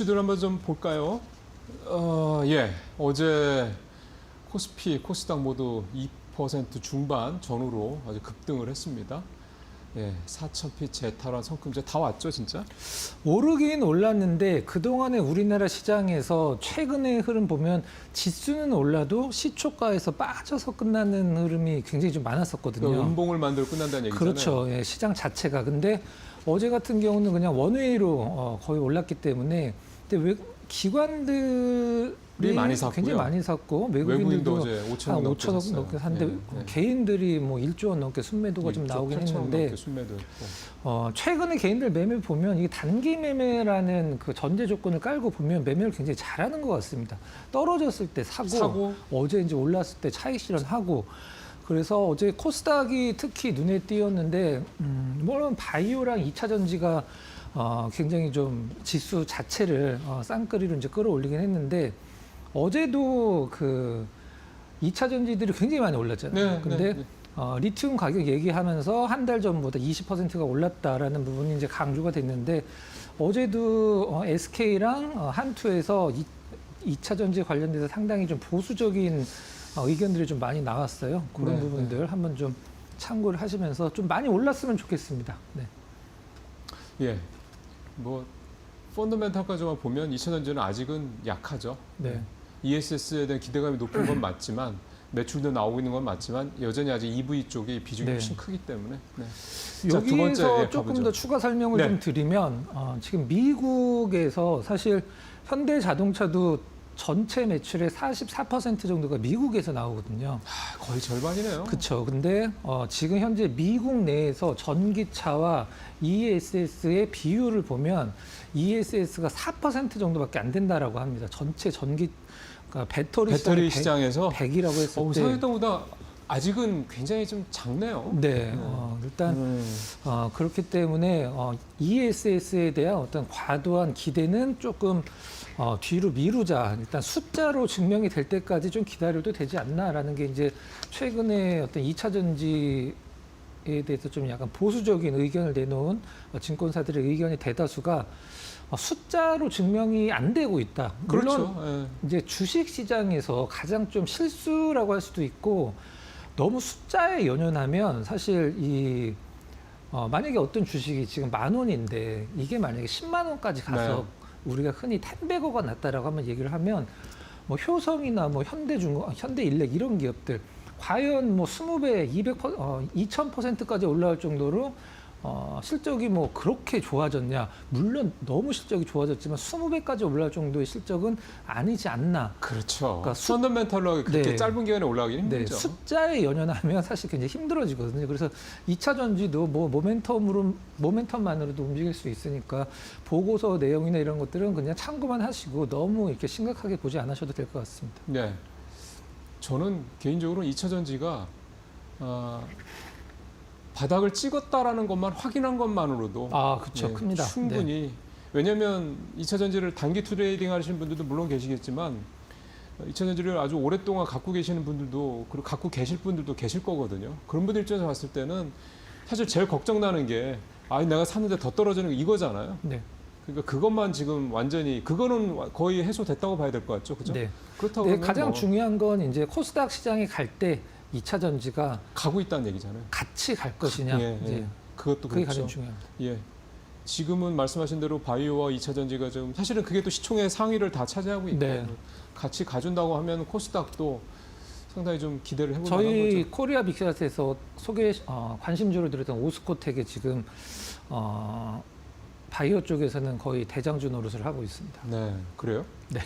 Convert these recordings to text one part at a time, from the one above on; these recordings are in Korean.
들 한번 좀 볼까요? 예, 어제 코스피, 코스닥 모두 2% 중반 전후로 아주 급등을 했습니다. 예, 4,000피 재탈환 성금제 다 왔죠, 진짜? 오르긴 올랐는데 그동안에 우리나라 시장에서 최근의 흐름 보면 지수는 올라도 시초가에서 빠져서 끝나는 흐름이 굉장히 좀 많았었거든요. 그러니까 음봉을 만들고 끝난다는 얘기잖아요. 그렇죠. 예, 시장 자체가. 근데 어제 같은 경우는 그냥 원웨이로 거의 올랐기 때문에 근데 왜 기관들이 많이 샀고요. 굉장히 많이 샀고 외국인도 외국인들도 어제 5천억 한 넘게 5천억 샀어요. 넘게 샀는데 예, 예. 개인들이 뭐 1조 원 넘게 순매도가 좀 나오긴 8천억 했는데 넘게 순매도 있고. 최근에 개인들 매매 보면 이게 단기 매매라는 그 전제 조건을 깔고 보면 매매를 굉장히 잘하는 것 같습니다. 떨어졌을 때 사고, 어제 이제 올랐을 때 차익 실현하고 그래서 어제 코스닥이 특히 눈에 띄었는데 물론 바이오랑 2차 전지가 굉장히 좀 지수 자체를 쌍끌이로 이제 끌어올리긴 했는데 어제도 그 2차 전지들이 굉장히 많이 올랐잖아요. 네, 근데 네. 리튬 가격 얘기하면서 한 달 전보다 20%가 올랐다라는 부분이 이제 강조가 됐는데 어제도 SK랑 한투에서 2차 전지 관련돼서 상당히 좀 보수적인 의견들이 좀 많이 나왔어요. 그런 네, 부분들 한번 좀 참고를 하시면서 좀 많이 올랐으면 좋겠습니다. 네. 예, 뭐 펀더멘탈까지만 보면 2차전지는 아직은 약하죠. 네. ESS에 대한 기대감이 높은 건 맞지만 매출도 나오고 있는 건 맞지만 여전히 아직 EV 쪽이 비중이 네. 훨씬 크기 때문에. 네. 자, 두 여기에서 번째, 예, 조금 가보죠. 더 추가 설명을 네. 좀 드리면 지금 미국에서 사실 현대자동차도 전체 매출의 44% 정도가 미국에서 나오거든요. 거의 절반이네요. 그렇죠. 근데 지금 현재 미국 내에서 전기차와 ESS의 비율을 보면 ESS가 4% 정도밖에 안 된다라고 합니다. 전체 그러니까 배터리 시장에서 100이라고 했을 때 생각했던 것보다 아직은 굉장히 좀 작네요. 네, 일단 그렇기 때문에 ESS에 대한 어떤 과도한 기대는 조금 뒤로 미루자. 일단 숫자로 증명이 될 때까지 좀 기다려도 되지 않나라는 게 이제 최근에 어떤 2차 전지에 대해서 좀 약간 보수적인 의견을 내놓은 증권사들의 의견의 대다수가 숫자로 증명이 안 되고 있다. 물론 그렇죠. 예. 이제 주식 시장에서 가장 좀 실수라고 할 수도 있고 너무 숫자에 연연하면 사실 만약에 어떤 주식이 지금 10,000원인데 이게 만약에 10만 원까지 가서 우리가 흔히 텐백어가 났다라고 한번 얘기를 하면 뭐 효성이나 뭐 현대일렉 이런 기업들 과연 뭐 20배, 2000%까지 올라올 정도로 실적이 뭐 그렇게 좋아졌냐? 물론 너무 실적이 좋아졌지만 20배까지 올라올 정도의 실적은 아니지 않나. 그렇죠. 그러니까 펀더멘탈로 그렇게 네. 짧은 기간에 올라가기 네, 힘들죠. 숫자에 연연하면 사실 굉장히 힘들어지거든요. 그래서 2차 전지도 뭐 모멘텀만으로도 움직일 수 있으니까 보고서 내용이나 이런 것들은 그냥 참고만 하시고 너무 이렇게 심각하게 보지 않으셔도 될 것 같습니다. 네. 저는 개인적으로 2차 전지가 바닥을 찍었다라는 것만 확인한 것만으로도 그렇죠. 예, 큽니다. 충분히. 네. 왜냐하면 2차 전지를 단기 트레이딩 하시는 분들도 물론 계시겠지만 2차 전지를 아주 오랫동안 갖고 계시는 분들도 그리고 갖고 계실 분들도 계실 거거든요. 그런 분들 입장에서 봤을 때는 사실 제일 걱정나는 게 내가 샀는데 더 떨어지는 거 이거잖아요. 네. 그러니까 그것만 지금 완전히 그거는 거의 해소됐다고 봐야 될 것 같죠, 그죠? 네. 그렇다고 네, 하면 가장 뭐 중요한 건 이제 코스닥 시장에 갈 때 2차 전지가 가고 있다는 얘기잖아요. 같이 갈 것이냐. 예, 이제 예. 그것도 그게 그렇죠. 가장 중요합니다. 예. 지금은 말씀하신 대로 바이오와 2차 전지가 좀 사실은 그게 또 시총의 상위를 다 차지하고 있고 네. 같이 가준다고 하면 코스닥도 상당히 좀 기대를 해볼 만한 저희 거죠. 코리아 빅샷에서 관심주로 들었던 오스코텍이 지금 바이오 쪽에서는 거의 대장주 노릇을 하고 있습니다. 네, 그래요? 네.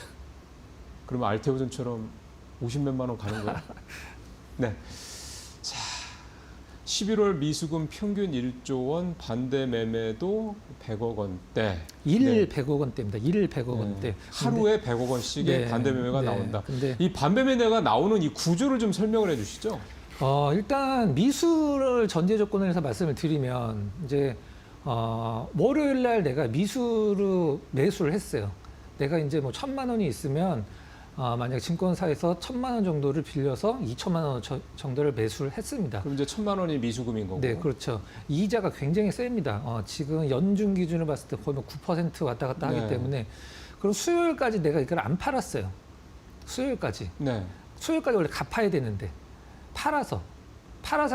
그러면 알테오전처럼 50몇만 원 가는 거예요? 네. 자, 11월 미수금 평균 1조 원, 반대 매매도 100억 원대. 100억 원대입니다. 100억 원대. 하루에 100억 원씩의 네, 반대 매매가 네. 나온다. 근데 이 반대 매매가 나오는 이 구조를 좀 설명을 해주시죠. 일단 미수를 전제 조건을 해서 말씀을 드리면 이제 월요일 날 내가 미수로 매수를 했어요. 내가 이제 뭐 1,000만 원이 있으면 만약 증권사에서 1,000만 원 정도를 빌려서 2,000만 원 정도를 매수를 했습니다. 그럼 이제 1,000만 원이 미수금인 거고. 네, 그렇죠. 이자가 굉장히 셉니다. 지금 연중 기준으로 봤을 때 거의 뭐 9% 왔다 갔다 하기 네. 때문에 그럼 수요일까지 내가 이걸 안 팔았어요. 수요일까지. 네. 수요일까지 원래 갚아야 되는데 팔아서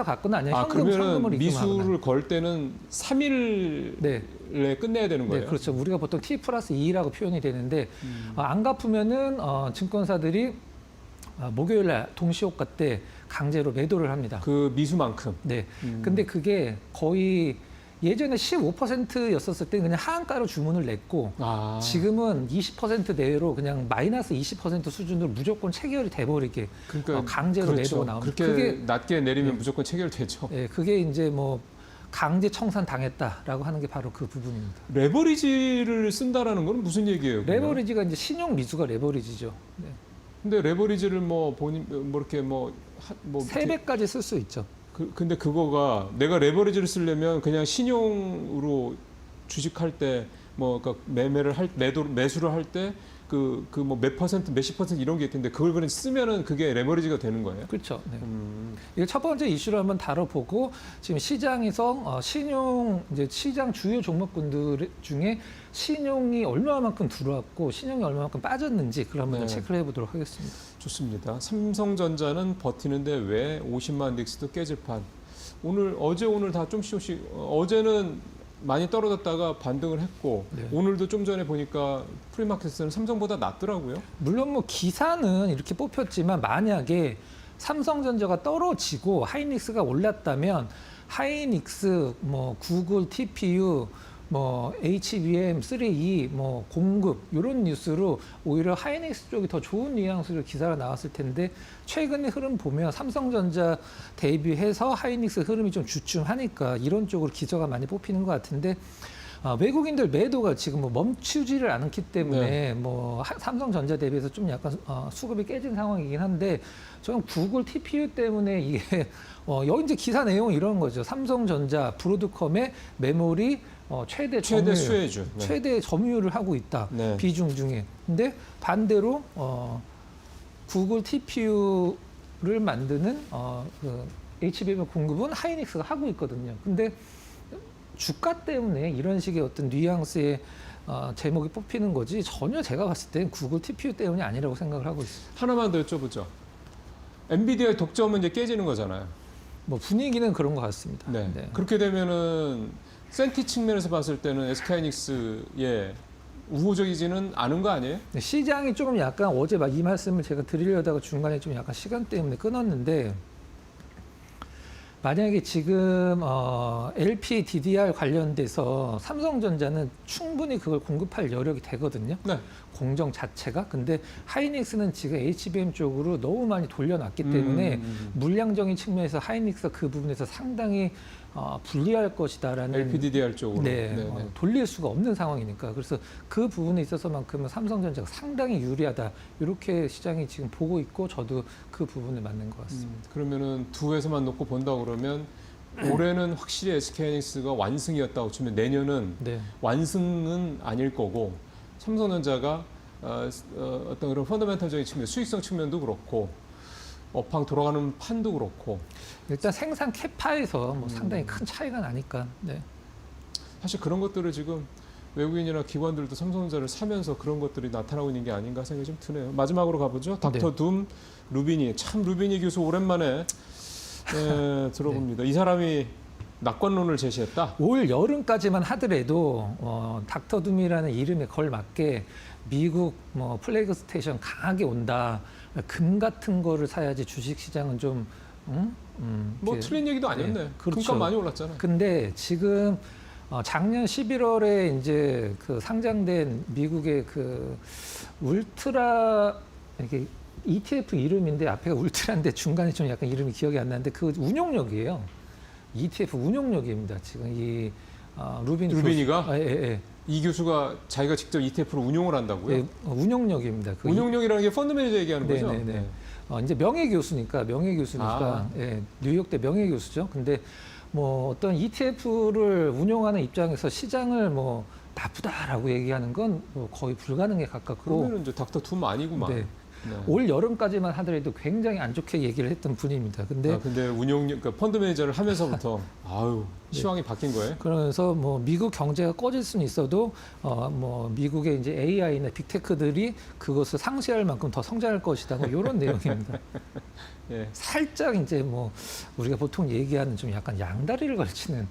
갚거나 아니면 아, 현금으로 그러면은 입금하거나. 미수를 걸 때는 3일에 네. 끝내야 되는 거예요? 네, 그렇죠. 우리가 보통 T+2라고 표현이 되는데 안 갚으면은 증권사들이 목요일날 동시효과 때 강제로 매도를 합니다. 그 미수만큼. 네. 근데 그게 거의 예전에 15%였었을 때 그냥 하한가로 주문을 냈고 아. 지금은 20% 내외로 그냥 마이너스 20% 수준으로 무조건 체결이 돼버리게 그러니까 강제로 그렇죠. 매도가 나옵니다. 그렇게 낮게 내리면 네. 무조건 체결되죠. 예, 그게 이제 뭐 강제 청산 당했다라고 하는 게 바로 그 부분입니다. 레버리지를 쓴다라는 건 무슨 얘기예요? 그러면? 레버리지가 이제 신용 미수가 레버리지죠. 네. 근데 레버리지를 뭐 본인 뭐 이렇게 뭐 세 배까지 쓸 수 있죠. 근데 그거가 내가 레버리지를 쓰려면 그냥 신용으로 주식할 때 뭐 그러니까 매매를 할 매수를 할 때 그 뭐 몇 퍼센트 몇십 퍼센트 이런 게 있던데 그걸 그냥 쓰면은 그게 레버리지가 되는 거예요? 그렇죠. 네. 이게 첫 번째 이슈를 한번 다뤄보고 지금 시장에서 신용 이제 시장 주요 종목군들 중에 신용이 얼마만큼 들어왔고 신용이 얼마만큼 빠졌는지 그걸 한번 네. 체크를 해보도록 하겠습니다. 좋습니다. 삼성전자는 버티는데 왜 50만 닉스도 깨질 판? 오늘 다 조금씩 어제는 많이 떨어졌다가 반등을 했고 네. 오늘도 좀 전에 보니까 프리마켓에서는 삼성보다 낫더라고요. 물론 뭐 기사는 이렇게 뽑혔지만 만약에 삼성전자가 떨어지고 하이닉스가 올랐다면 하이닉스, 뭐 구글 TPU, 뭐 HBM, 3E, 뭐 공급 이런 뉴스로 오히려 하이닉스 쪽이 더 좋은 뉘앙스로 기사가 나왔을 텐데 최근의 흐름 보면 삼성전자 대비해서 하이닉스 흐름이 좀 주춤하니까 이런 쪽으로 기저가 많이 뽑히는 것 같은데 외국인들 매도가 지금 뭐 멈추지를 않기 때문에 네. 뭐 삼성전자 대비해서 좀 약간 수급이 깨진 상황이긴 한데 저는 구글 TPU 때문에 이게 여기 이제 기사 내용은 이런 거죠. 삼성전자 브로드컴의 메모리 최대 수혜주. 네. 최대 점유율을 하고 있다. 네. 비중 중에. 근데 반대로 구글 TPU를 만드는 그 HBM 공급은 하이닉스가 하고 있거든요. 근데 주가 때문에 이런 식의 어떤 뉘앙스의 제목이 뽑히는 거지 전혀 제가 봤을 땐 구글 TPU 때문이 아니라고 생각을 하고 있습니다. 하나만 더 여쭤보죠. 엔비디아의 독점은 이제 깨지는 거잖아요. 뭐 분위기는 그런 것 같습니다. 네. 네. 그렇게 되면은 센티 측면에서 봤을 때는 SK하이닉스의 우호적이지는 않은 거 아니에요? 네, 시장이 조금 약간 어제 막 이 말씀을 제가 드리려다가 중간에 좀 약간 시간 때문에 끊었는데 만약에 지금 LP DDR 관련돼서 삼성전자는 충분히 그걸 공급할 여력이 되거든요. 네. 공정 자체가. 근데 하이닉스는 지금 HBM 쪽으로 너무 많이 돌려놨기 때문에 물량적인 측면에서 하이닉스가 그 부분에서 상당히 불리할 것이다라는 LPDDR 쪽으로. 네, 네네. 돌릴 수가 없는 상황이니까 그래서 그 부분에 있어서만큼은 삼성전자가 상당히 유리하다 이렇게 시장이 지금 보고 있고 저도 그 부분에 맞는 것 같습니다. 그러면은 두 회사만 놓고 본다 그러면 올해는 확실히 SK하이닉스가 완승이었다고 치면 내년은 네. 완승은 아닐 거고 삼성전자가 어떤 그런 펀더멘털적인 측면, 수익성 측면도 그렇고 업황 돌아가는 판도 그렇고 일단 생산 캐파에서 뭐 상당히 큰 차이가 나니까. 네. 사실 그런 것들을 지금 외국인이나 기관들도 삼성전자를 사면서 그런 것들이 나타나고 있는 게 아닌가 생각이 좀 드네요. 마지막으로 가보죠. 닥터 둠 루비니. 참 루비니 교수 오랜만에 들어봅니다. 이 사람이 낙관론을 제시했다. 올 여름까지만 하더라도 닥터둠이라는 이름에 걸맞게 미국 뭐 플래그 스테이션 강하게 온다. 금 같은 거를 사야지 주식 시장은 좀 뭐 이렇게 틀린 얘기도 아니었네. 네, 그렇죠. 금값 많이 올랐잖아요. 근데 지금 작년 11월에 이제 그 상장된 미국의 그 울트라 이렇게 ETF 이름인데 앞에가 울트라인데 중간에 좀 약간 이름이 기억이 안 나는데 그 운용력이에요. ETF 운용력입니다. 지금 이 루비니가? 예, 예. 이 교수가 자기가 직접 ETF를 운용을 한다고요? 예, 운용력입니다. 그 운용력이라는 게 펀드 매니저 얘기하는 거죠? 네네네. 이제 명예교수니까 예, 뉴욕대 명예교수죠. 근데 뭐 어떤 ETF를 운용하는 입장에서 시장을 뭐 나쁘다라고 얘기하는 건 뭐 거의 불가능에 가깝고. 그러면 이제 닥터 둠 아니구만. 네. 네. 올 여름까지만 하더라도 굉장히 안 좋게 얘기를 했던 분입니다. 근데 근데 그러니까 펀드 매니저를 하면서부터 아유 네. 시황이 바뀐 거예요? 그러면서 뭐 미국 경제가 꺼질 수는 있어도 뭐 미국의 이제 AI나 빅테크들이 그것을 상쇄할 만큼 더 성장할 것이다. 뭐 이런 내용입니다. 예. 살짝 이제 뭐 우리가 보통 얘기하는 좀 약간 양다리를 걸치는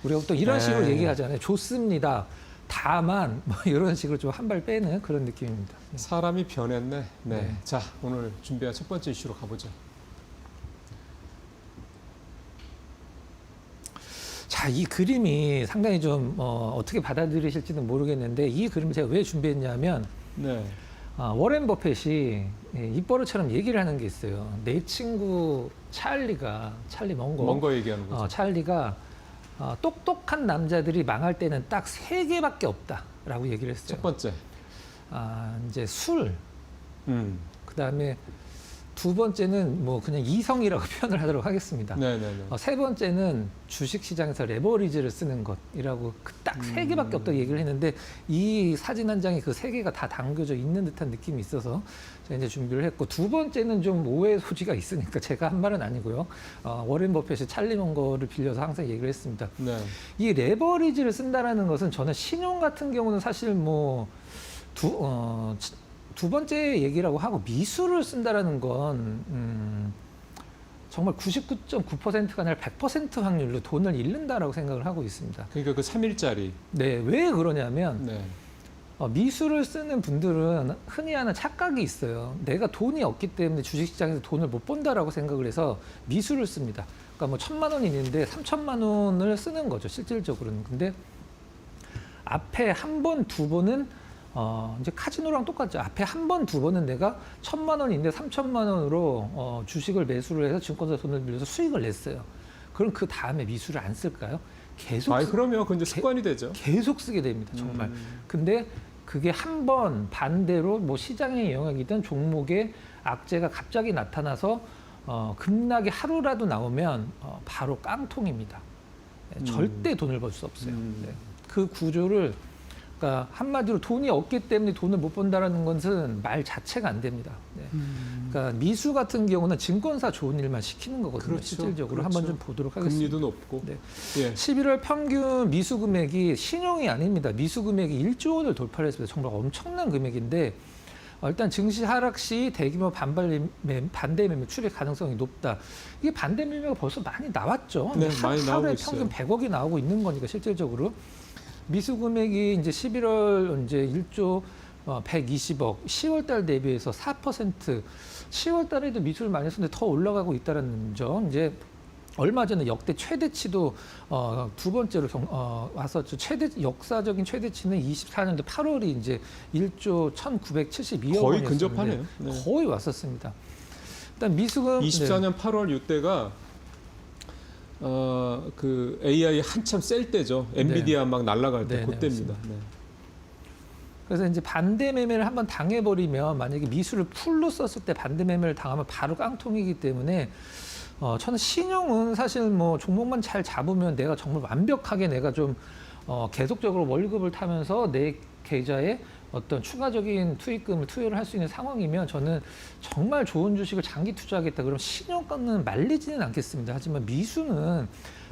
우리가 또 이런 식으로 에이. 얘기하잖아요. 좋습니다. 다만 뭐 이런 식으로 좀 한 발 빼는 그런 느낌입니다. 사람이 변했네. 네. 네. 자, 오늘 준비한 첫 번째 이슈로 가보죠. 자, 이 그림이 상당히 좀 어떻게 받아들이실지는 모르겠는데 이 그림을 제가 왜 준비했냐면 네. 워렌 버핏이 입버릇처럼 얘기를 하는 게 있어요. 내 친구 찰리 멍거. 먼 거 얘기하는 거죠. 찰리가 똑똑한 남자들이 망할 때는 딱 3개밖에 없다라고 얘기를 했어요. 첫 번째. 이제 술, 음. 그다음에 두 번째는 뭐 그냥 이성이라고 표현을 하도록 하겠습니다. 네네네. 세 번째는 주식 시장에서 레버리지를 쓰는 것이라고 딱 3개밖에 없다고 얘기를 했는데 이 사진 한 장에 그 3개가 다 담겨져 있는 듯한 느낌이 있어서 제가 이제 준비를 했고 두 번째는 좀 오해 소지가 있으니까 제가 한 말은 아니고요. 워렌 버핏이 찰리 멍거를 빌려서 항상 얘기를 했습니다. 네. 이 레버리지를 쓴다라는 것은 저는 신용 같은 경우는 사실 뭐 두 번째 얘기라고 하고 미수를 쓴다라는 건 정말 99.9%가 아니라 100% 확률로 돈을 잃는다라고 생각을 하고 있습니다. 그러니까 그 3일짜리. 네, 왜 그러냐면 네. 미수를 쓰는 분들은 흔히 하는 착각이 있어요. 내가 돈이 없기 때문에 주식시장에서 돈을 못 번다라고 생각을 해서 미수를 씁니다. 그러니까 뭐 1,000만 원이 있는데 3,000만 원을 쓰는 거죠, 실질적으로는. 근데 앞에 한 번, 두 번은 이제 카지노랑 똑같죠. 앞에 한 번, 두 번은 내가 1,000만 원인데 3,000만 원으로 주식을 매수를 해서 증권사 돈을 빌려서 수익을 냈어요. 그럼 그 다음에 미수를 안 쓸까요? 계속 그러면 그 이제 습관이 되죠. 계속 쓰게 됩니다. 정말. 근데 그게 한 번 반대로 뭐 시장의 영역이든 종목의 악재가 갑자기 나타나서 급락이 하루라도 나오면 바로 깡통입니다. 절대 돈을 벌 수 없어요. 네. 그 구조를 그러니까 한마디로 돈이 없기 때문에 돈을 못 번다라는 것은 말 자체가 안 됩니다. 네. 그러니까 미수 같은 경우는 증권사 좋은 일만 시키는 거거든요. 그렇죠. 실질적으로 그렇죠. 한번 좀 보도록 하겠습니다. 금리도 높고. 네. 예. 11월 평균 미수 금액이 신용이 아닙니다. 미수 금액이 1조 원을 돌파를 했습니다. 정말 엄청난 금액인데 일단 증시 하락 시 대규모 반대 매매 출입 가능성이 높다. 이게 반대 매매가 벌써 많이 나왔죠. 네, 많이 나오고 하루에 있어요. 평균 100억이 나오고 있는 거니까 실질적으로. 미수 금액이 이제 11월 이제 1조 120억, 10월 달 대비해서 4%, 10월 달에도 미수를 많이 했는데 더 올라가고 있다는 점. 이제 얼마 전에 역대 최대치도 두 번째로 왔었죠. 역사적인 최대치는 24년도 8월이 이제 1조 1,972억 거의 원이었는데 근접하네요. 네. 거의 왔었습니다. 일단 미수금 24년 8월 이때가 그 AI 한참 셀 때죠. 엔비디아 막 날아갈 때 네, 그때입니다. 네. 그래서 이제 반대 매매를 한번 당해버리면 만약에 미수를 풀로 썼을 때 반대 매매를 당하면 바로 깡통이기 때문에 저는 신용은 사실 뭐 종목만 잘 잡으면 내가 정말 완벽하게 내가 좀 계속적으로 월급을 타면서 내 계좌에 어떤 추가적인 투입금을 투여를 할 수 있는 상황이면 저는 정말 좋은 주식을 장기 투자하겠다. 그럼 신용권은 말리지는 않겠습니다. 하지만 미수는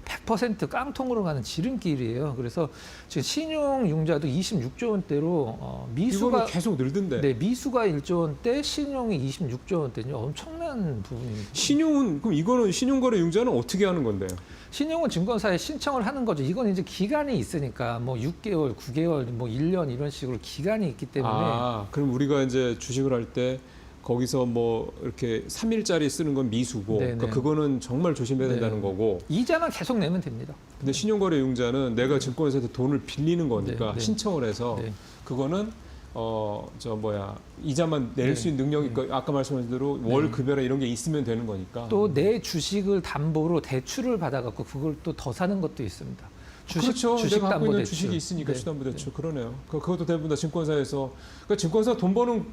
100% 깡통으로 가는 지름길이에요. 그래서 지금 신용융자도 26조 원대로 미수가 계속 늘던데. 네, 미수가 1조 원대, 신용이 26조 원대죠. 엄청난 부분입니다. 신용은 그럼 이거는 신용거래융자는 어떻게 하는 건데요? 신용은 증권사에 신청을 하는 거죠. 이건 이제 기간이 있으니까 뭐 6개월, 9개월, 뭐 1년 이런 식으로 기간이 있기 때문에 그럼 우리가 이제 주식을 할 때 거기서 뭐 이렇게 3일짜리 쓰는 건 미수고 그러니까 그거는 정말 조심해야 된다는 거고 이자만 계속 내면 됩니다. 근데 신용거래융자는 내가 증권사에서 돈을 빌리는 거니까 신청을 해서 그거는 이자만 낼 수 있는 능력이 있고 아까 말씀하신 대로 월 급여나 이런 게 있으면 되는 거니까 또 내 주식을 담보로 대출을 받아갖고 그걸 또 더 사는 것도 있습니다. 그렇죠. 주식 내가 갖고 있는 담보대출. 주식이 있으니까 주담보대출 그러네요. 그것도 대부분 다 증권사에서 그러니까 증권사 돈 버는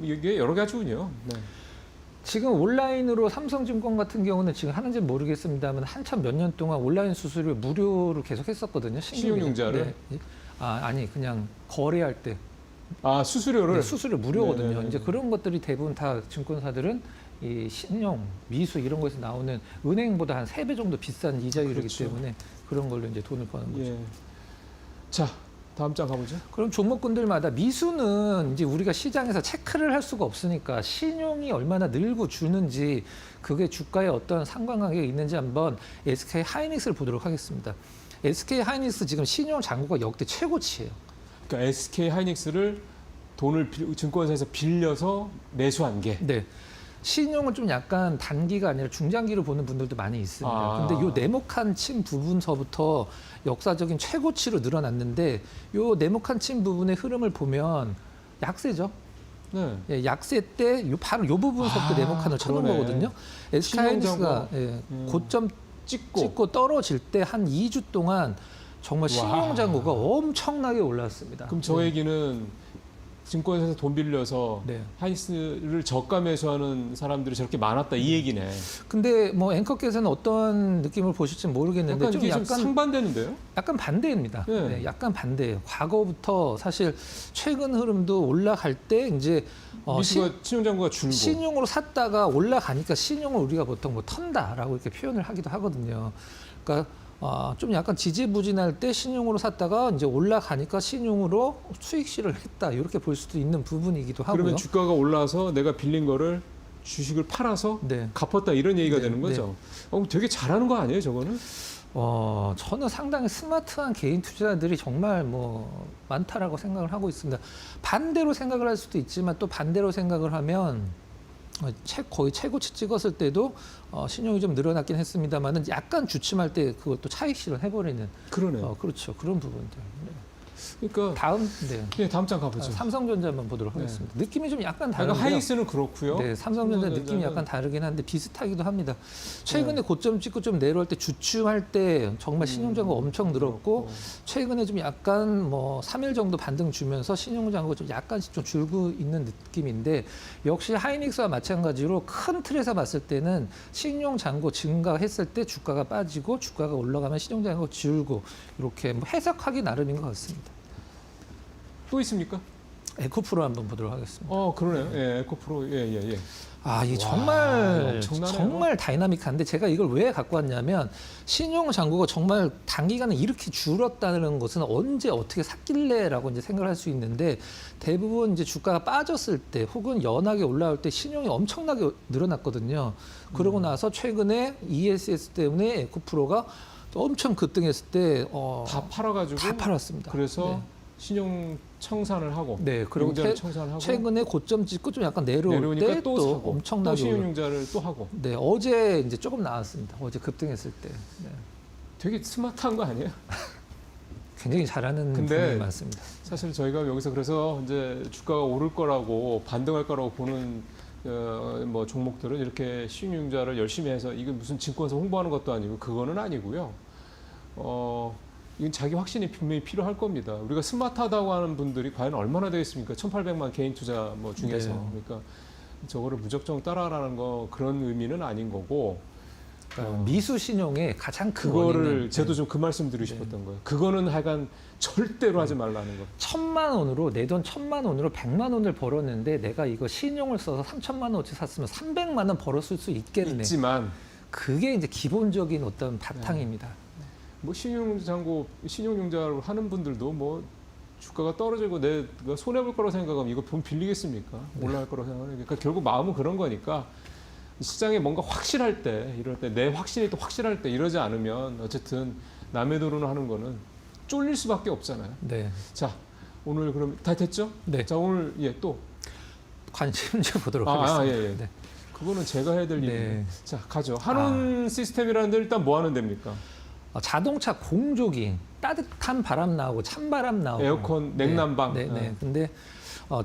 이게 여러 가지군요. 네. 지금 온라인으로 삼성증권 같은 경우는 지금 하는지 모르겠습니다만 한참 몇 년 동안 온라인 수수료 무료로 계속 했었거든요. 신용융자를? 네. 아니 그냥 거래할 때 수수료를 수수료 무료거든요. 네네네. 이제 그런 것들이 대부분 다 증권사들은 이 신용, 미수 이런 거에서 나오는 은행보다 한 3배 정도 비싼 이자율이기 그렇죠. 때문에 그런 걸로 이제 돈을 버는 거죠. 예. 자, 다음 장 가보죠. 그럼 종목군들마다 미수는 이제 우리가 시장에서 체크를 할 수가 없으니까 신용이 얼마나 늘고 주는지 그게 주가에 어떤 상관관계가 있는지 한번 SK 하이닉스를 보도록 하겠습니다. SK 하이닉스 지금 신용 잔고가 역대 최고치예요. 그러니까 SK 하이닉스를 돈을 증권사에서 빌려서 매수한 게. 네. 신용은 좀 약간 단기가 아니라 중장기로 보는 분들도 많이 있습니다. 근데 요 네모칸 친 부분서부터 역사적인 최고치로 늘어났는데 요 네모칸 친 부분의 흐름을 보면 약세죠. 네. 예, 약세 때 바로 요 부분서부터 네모칸을 쳐놓은 그러네. 거거든요. SK 하이닉스가 신용장고. 고점 찍고 떨어질 때 한 2주 동안 정말 신용잔고가 엄청나게 올랐습니다. 그럼 저 얘기는 증권사에서 돈 빌려서 네. 하이닉스를 저가 매수하는 사람들이 저렇게 많았다 이 얘기네. 근데 뭐 앵커께서는 어떤 느낌을 보실지 모르겠는데 약간 좀 이게 좀 약간 상반되는데요? 약간 반대입니다. 네. 네, 약간 반대예요. 과거부터 사실 최근 흐름도 올라갈 때 이제 미수가 신용장고가 줄고. 신용으로 샀다가 올라가니까 신용을 우리가 보통 뭐 턴다라고 이렇게 표현을 하기도 하거든요. 그러니까 좀 약간 지지부진할 때 신용으로 샀다가 이제 올라가니까 신용으로 수익 실을 했다 이렇게 볼 수도 있는 부분이기도 하고요. 그러면 주가가 올라서 내가 빌린 거를 주식을 팔아서 네. 갚았다 이런 얘기가 네, 되는 거죠. 되게 잘하는 거 아니에요, 저거는? 저는 상당히 스마트한 개인 투자자들이 정말 뭐 많다라고 생각을 하고 있습니다. 반대로 생각을 할 수도 있지만 또 반대로 생각을 하면 거의 최고치 찍었을 때도 신용이 좀 늘어났긴 했습니다만은 약간 주춤할 때 그것도 차익 실현해버리는 그러네요. 그렇죠. 그런 부분들. 네. 그러니까 다음 다음 장 가보죠. 삼성전자 한번 보도록 하겠습니다. 느낌이 좀 약간 그러니까 다른데요. 하이닉스는 그렇고요. 네, 삼성전자 느낌이 삼성전자는- 약간 다르긴 한데 비슷하기도 합니다. 최근에 네. 고점 찍고 좀 내려올 때 주춤할 때 정말 신용잔고 엄청 늘었고 최근에 좀 약간 뭐 3일 정도 반등 주면서 신용잔고가 좀 약간씩 좀 줄고 있는 느낌인데 역시 하이닉스와 마찬가지로 큰 틀에서 봤을 때는 신용잔고 증가했을 때 주가가 빠지고 주가가 올라가면 신용잔고가 줄고 이렇게 뭐 해석하기 나름인 것 같습니다. 또 있습니까? 에코프로 한번 보도록 하겠습니다. 그러네요. 예, 에코프로. 예. 이게 와, 정말 엄청나네요. 정말 다이나믹한데 제가 이걸 왜 갖고 왔냐면 신용 잔고가 정말 단기간에 이렇게 줄었다는 것은 언제 어떻게 샀길래라고 이제 생각을 할 수 있는데 대부분 이제 주가가 빠졌을 때 혹은 연하게 올라올 때 신용이 엄청나게 늘어났거든요. 그러고 나서 최근에 ESS 때문에 에코프로가 엄청 급등했을 때 다 팔아가지고 다 팔았습니다. 그래서 신용 청산을 하고 네, 그리고 융자를 청산하고 최근에 고점 찍고 좀 약간 내려올 내려오니까 때 또 또 사고 엄청나게 또 올라- 신용융자를 또 하고 네, 어제 이제 조금 나왔습니다. 어제 급등했을 때. 네. 되게 스마트한 거 아니에요? 굉장히 잘하는 근데 분들이 많습니다. 사실 저희가 여기서 그래서 이제 주가가 오를 거라고 반등할 거라고 보는 뭐 종목들은 이렇게 신용융자를 열심히 해서 이건 무슨 증권사 홍보하는 것도 아니고 그거는 아니고요. 이건 자기 확신이 분명히 필요할 겁니다. 우리가 스마트하다고 하는 분들이 과연 얼마나 되겠습니까? 1,800만 개인 투자 뭐 중에서. 네. 그러니까 저거를 무작정 따라가라는 거 그런 의미는 아닌 거고. 그러니까 미수 신용의 가장 큰 그거를 원인은 저도 좀 그 말씀 드리고 싶었던 거예요. 그거는 하여간 절대로 하지 말라는 거. 1,000만 원으로 내 돈 1,000만 원으로 100만 원을 벌었는데 내가 이거 신용을 써서 3,000만 원어치 샀으면 300만 원 벌었을 수 있겠네. 있지만 그게 이제 기본적인 어떤 바탕입니다. 뭐 신용융자를 하는 분들도 뭐 주가가 떨어지고 내가 손해 볼 거라고 생각하면 이거 돈 빌리겠습니까? 올라갈 거라고 생각하는 그러니까 결국 마음은 그런 거니까 시장에 뭔가 확실할 때 이럴 때 내 확신이 또 확실할 때 이러지 않으면 어쨌든 남의 돈으로 하는 거는 쫄릴 수밖에 없잖아요. 네. 자 오늘 그럼 다 됐죠? 네. 자 오늘 또 관심 좀 보도록 하겠습니다. 예. 네. 그거는 제가 해야 될 네. 일인데. 자 가죠. 한온 시스템이라는 데 일단 뭐 하는 데입니까? 자동차 공조기 따뜻한 바람 나오고 찬바람 나오고 에어컨, 냉난방. 네. 근데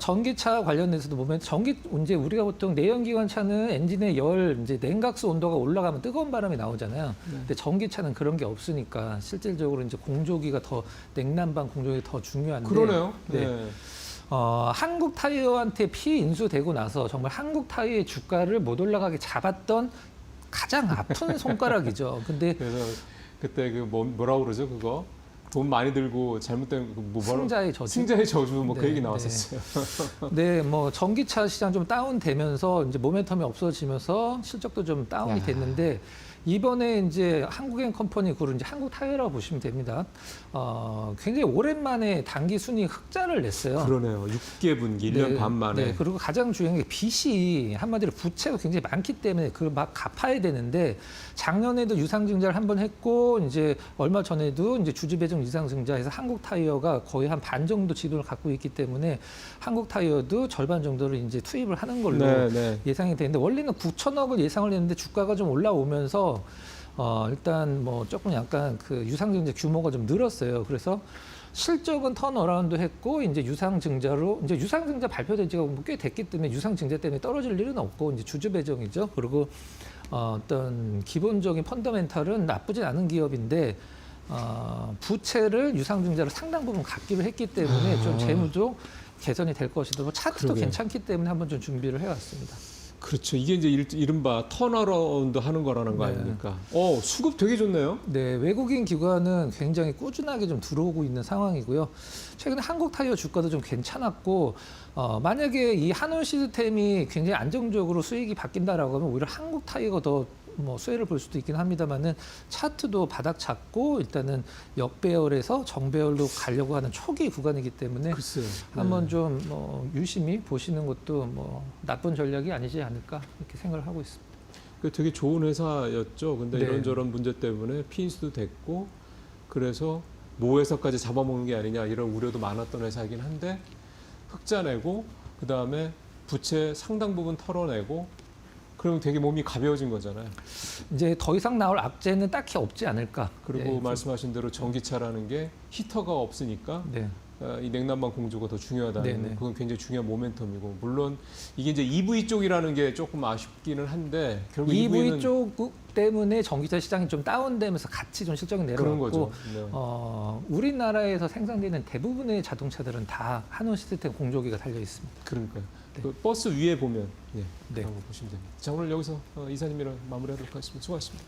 전기차 관련해서도 보면 이제 우리가 보통 내연기관차는 엔진의 이제 냉각수 온도가 올라가면 뜨거운 바람이 나오잖아요. 근데 전기차는 그런 게 없으니까 실질적으로 이제 공조기가 더 냉난방 공조기가 더 중요한데. 그러네요. 네. 한국 타이어한테 피인수되고 나서 정말 한국 타이어의 주가를 못 올라가게 잡았던 가장 아픈 손가락이죠. 근데 그래서 그때 뭐라고 그러죠 그거 돈 많이 들고 잘못된 승자의 저주. 승자의 저주 뭐 그 네, 얘기 네. 나왔었어요. 네, 뭐 전기차 시장 좀 다운되면서 이제 모멘텀이 없어지면서 실적도 좀 다운이 야. 됐는데 이번에 이제 한국행 컴퍼니 그룹 이제 한국 타이어라고 보시면 됩니다. 굉장히 오랜만에 단기 순이익 흑자를 냈어요. 그러네요. 6개 분기 1년 반 만에. 네, 그리고 가장 중요한 게 빚이 한마디로 부채가 굉장히 많기 때문에 그걸 막 갚아야 되는데 작년에도 유상증자를 한 번 했고 이제 얼마 전에도 이제 주주배정 유상증자해서 한국 타이어가 거의 한 반 정도 지분을 갖고 있기 때문에 한국 타이어도 절반 정도를 이제 투입을 하는 걸로 네, 네. 예상이 되는데 원래는 9천억을 예상을 했는데 주가가 좀 올라오면서 일단 뭐 조금 약간 그 유상증자 규모가 좀 늘었어요. 그래서 실적은 턴어라운드 했고 이제 유상증자로 이제 유상증자 발표된 지가 꽤 됐기 때문에 유상증자 때문에 떨어질 일은 없고 이제 주주 배정이죠. 그리고 어떤 기본적인 펀더멘탈은 나쁘진 않은 기업인데 부채를 유상증자로 상당 부분 갚기로 했기 때문에 좀 재무도 개선이 될 것이다. 뭐 차트도 그러게요. 괜찮기 때문에 한번 좀 준비를 해왔습니다. 그렇죠. 이게 이제 이른바 턴어라운드 하는 거라는 거 네. 아닙니까? 수급 되게 좋네요. 네, 외국인 기관은 굉장히 꾸준하게 좀 들어오고 있는 상황이고요. 최근에 한국 타이어 주가도 좀 괜찮았고, 만약에 이 한올 시스템이 굉장히 안정적으로 수익이 바뀐다라고 하면 오히려 한국 타이어가 더 뭐 수혜를 볼 수도 있긴 합니다만은 차트도 바닥 잡고 일단은 역배열에서 정배열로 가려고 하는 초기 구간이기 때문에 글쎄요. 한번 네. 좀 유심히 보시는 것도 뭐 나쁜 전략이 아니지 않을까 이렇게 생각을 하고 있습니다. 그 되게 좋은 회사였죠. 근데 네. 이런저런 문제 때문에 피인수도 됐고 그래서 모회사까지 잡아먹는 게 아니냐 이런 우려도 많았던 회사이긴 한데 흑자 내고 그다음에 부채 상당 부분 털어내고 그러면 되게 몸이 가벼워진 거잖아요. 이제 더 이상 나올 악재는 딱히 없지 않을까. 그리고 네, 말씀하신 대로 전기차라는 게 히터가 없으니까 네. 이 냉난방 공조가 더 중요하다는 네네. 그건 굉장히 중요한 모멘텀이고 물론 이게 이제 EV 쪽이라는 게 조금 아쉽기는 한데 결국 EV EV는 쪽 때문에 전기차 시장이 좀 다운되면서 같이 좀 실적이 그런 거죠. 내려왔고 네. 우리나라에서 생산되는 대부분의 자동차들은 다 한원 시스템 공조기가 달려 있습니다. 그러니까요. 네. 그 버스 위에 보면 네. 그런 거 보시면 됩니다. 자 오늘 여기서 이사님이랑 마무리하도록 하겠습니다. 수고하셨습니다.